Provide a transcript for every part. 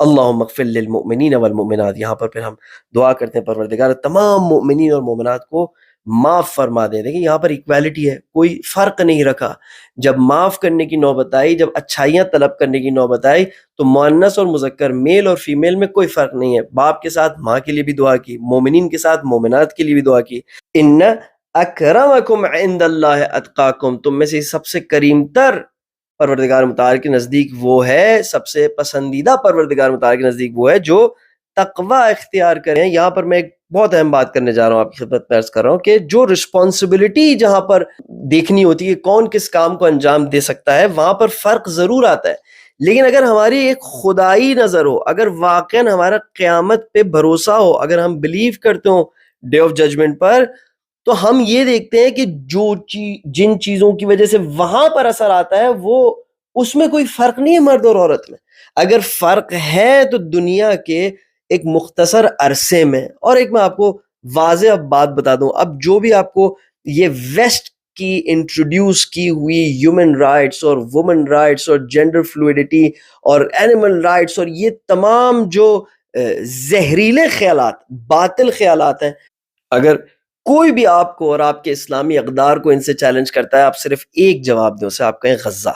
اللہم اغفر للمؤمنین والمؤمنات. یہاں پر پھر ہم دعا کرتے ہیں پروردگار تمام مؤمنین اور مومنات کو معاف فرما دے. دیکھیں یہاں پر ایکویلٹی ہے، کوئی فرق نہیں رکھا. جب معاف کرنے کی نوبت آئی، جب اچھائیاں طلب کرنے کی نوبت آئی، تو مؤنث اور مذکر، میل اور فیمیل میں کوئی فرق نہیں ہے. باپ کے ساتھ ماں کے لیے بھی دعا کی، مومنین کے ساتھ مومنات کے لیے بھی دعا کی. ان اکرمکم عند اللہ اتقاکم، تم میں سے سب سے کریم تر پروردگار متعال کے نزدیک وہ ہے، سب سے پسندیدہ پروردگار متعال کے نزدیک وہ ہے جو تقوی اختیار کریں. یہاں پر میں ایک بہت اہم بات کرنے جا رہا ہوں، آپ کی خدمت میں عرض کر رہا ہوں کہ جو رسپانسبلٹی جہاں پر دیکھنی ہوتی ہے کون کس کام کو انجام دے سکتا ہے، وہاں پر فرق ضرور آتا ہے. لیکن اگر ہماری ایک خدائی نظر ہو، اگر واقعا ہمارا قیامت پہ بھروسہ ہو، اگر ہم بلیو کرتے ہوں ڈے آف ججمنٹ پر، تو ہم یہ دیکھتے ہیں کہ جن چیزوں کی وجہ سے وہاں پر اثر آتا ہے وہ اس میں کوئی فرق نہیں ہے مرد اور عورت میں. اگر فرق ہے تو دنیا کے ایک مختصر عرصے میں. اور ایک میں آپ کو واضح اب بات بتا دوں، اب جو بھی آپ کو یہ ویسٹ کی انٹروڈیوس کی ہوئی ہیومن رائٹس اور وومن رائٹس اور جینڈر فلوئڈٹی اور اینیمل رائٹس اور یہ تمام جو زہریلے خیالات، باطل خیالات ہیں، اگر کوئی بھی آپ کو اور آپ کے اسلامی اقدار کو ان سے چیلنج کرتا ہے، آپ صرف ایک جواب دیں اسے، آپ کہیں غزہ.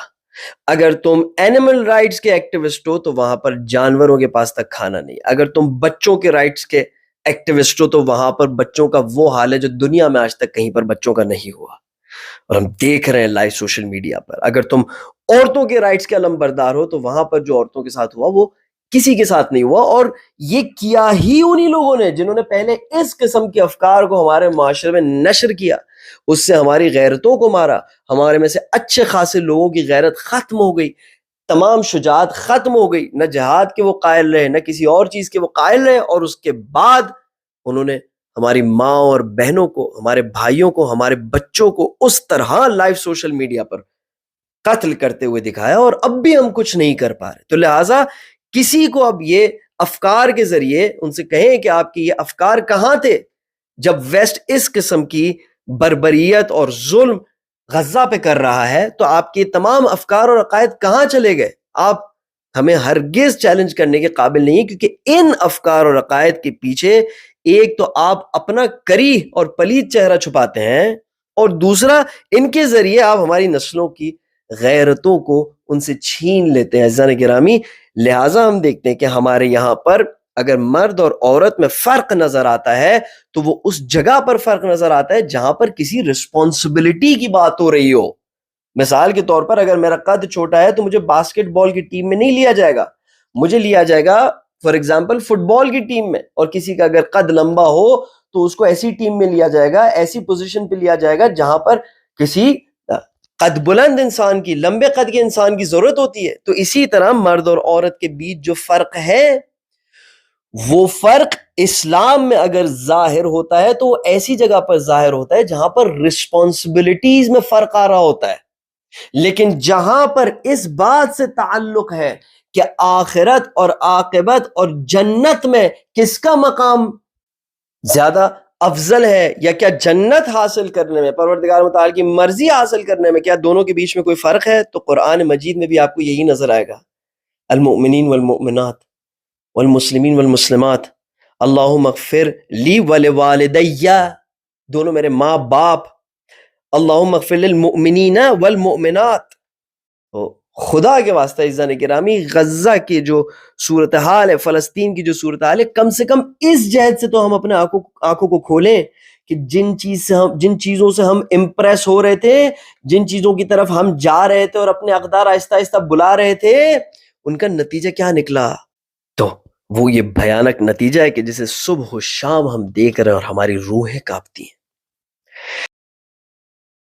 اگر تم اینیمل رائٹس کے ایکٹیوسٹ ہو تو وہاں پر جانوروں کے پاس تک کھانا نہیں. اگر تم بچوں کے رائٹس کے ایکٹیوسٹ ہو تو وہاں پر بچوں کا وہ حال ہے جو دنیا میں آج تک کہیں پر بچوں کا نہیں ہوا، اور ہم دیکھ رہے ہیں لائیو سوشل میڈیا پر. اگر تم عورتوں کے رائٹس کے علم بردار ہو تو وہاں پر جو عورتوں کے ساتھ ہوا وہ کسی کے ساتھ نہیں ہوا. اور یہ کیا ہی انہی لوگوں نے جنہوں نے پہلے اس قسم کے افکار کو ہمارے معاشرے میں نشر کیا، اس سے ہماری غیرتوں کو مارا، ہمارے میں سے اچھے خاصے لوگوں کی غیرت ختم ہو گئی، تمام شجاعت ختم ہو گئی. نہ جہاد کے وہ قائل رہے، نہ کسی اور چیز کے وہ قائل رہے. اور اس کے بعد انہوں نے ہماری ماں اور بہنوں کو، ہمارے بھائیوں کو، ہمارے بچوں کو اس طرح لائیو سوشل میڈیا پر قتل کرتے ہوئے دکھایا، اور اب بھی ہم کچھ نہیں کر پا رہے. تو لہٰذا کسی کو اب یہ افکار کے ذریعے ان سے کہیں کہ آپ کے یہ افکار کہاں تھے جب ویسٹ اس قسم کی بربریت اور ظلم غزہ پہ کر رہا ہے، تو آپ کے تمام افکار اور عقائد کہاں چلے گئے؟ آپ ہمیں ہرگز چیلنج کرنے کے قابل نہیں، کیونکہ ان افکار اور عقائد کے پیچھے ایک تو آپ اپنا کریہ اور پلید چہرہ چھپاتے ہیں، اور دوسرا ان کے ذریعے آپ ہماری نسلوں کی غیرتوں کو ان سے چھین لیتے ہیں. عزیزان گرامی، لہٰذا ہم دیکھتے ہیں کہ ہمارے یہاں پر اگر مرد اور عورت میں فرق نظر آتا ہے تو وہ اس جگہ پر فرق نظر آتا ہے جہاں پر کسی رسپانسبلٹی کی بات ہو رہی ہو. مثال کے طور پر اگر میرا قد چھوٹا ہے تو مجھے باسکٹ بال کی ٹیم میں نہیں لیا جائے گا، مجھے لیا جائے گا فار ایگزامپل فٹ بال کی ٹیم میں. اور کسی کا اگر قد لمبا ہو تو اس کو ایسی ٹیم میں لیا جائے گا، ایسی پوزیشن پہ لیا جائے گا جہاں پر کسی قد بلند انسان کی، لمبے قد کے انسان کی ضرورت ہوتی ہے. تو اسی طرح مرد اور عورت کے بیچ جو فرق ہے، وہ فرق اسلام میں اگر ظاہر ہوتا ہے تو وہ ایسی جگہ پر ظاہر ہوتا ہے جہاں پر رسپانسبلٹیز میں فرق آ رہا ہوتا ہے. لیکن جہاں پر اس بات سے تعلق ہے کہ آخرت اور عاقبت اور جنت میں کس کا مقام زیادہ افضل ہے، یا کیا جنت حاصل کرنے میں، پروردگار متعال کی مرضی حاصل کرنے میں، کیا دونوں کے بیچ میں کوئی فرق ہے؟ تو قرآن مجید میں بھی آپ کو یہی نظر آئے گا. المؤمنین والمؤمنات والمسلمین والمسلمات اللہم اغفر لی ولوالدی، دونوں میرے ماں باپ. اللہم اغفر للمؤمنین والمؤمنات. تو خدا کے واسطہ عزیزان گرامی، غزہ کی جو صورتحال ہے، فلسطین کی جو صورتحال ہے، کم سے کم اس جہد سے تو ہم اپنے آنکھوں کو کھولیں کہ جن چیزوں سے ہم امپریس ہو رہے تھے، جن چیزوں کی طرف ہم جا رہے تھے اور اپنے اقدار آہستہ آہستہ بلا رہے تھے، ان کا نتیجہ کیا نکلا؟ تو وہ یہ بھیانک نتیجہ ہے کہ جسے صبح و شام ہم دیکھ رہے ہیں اور ہماری روحیں کانپتی ہیں.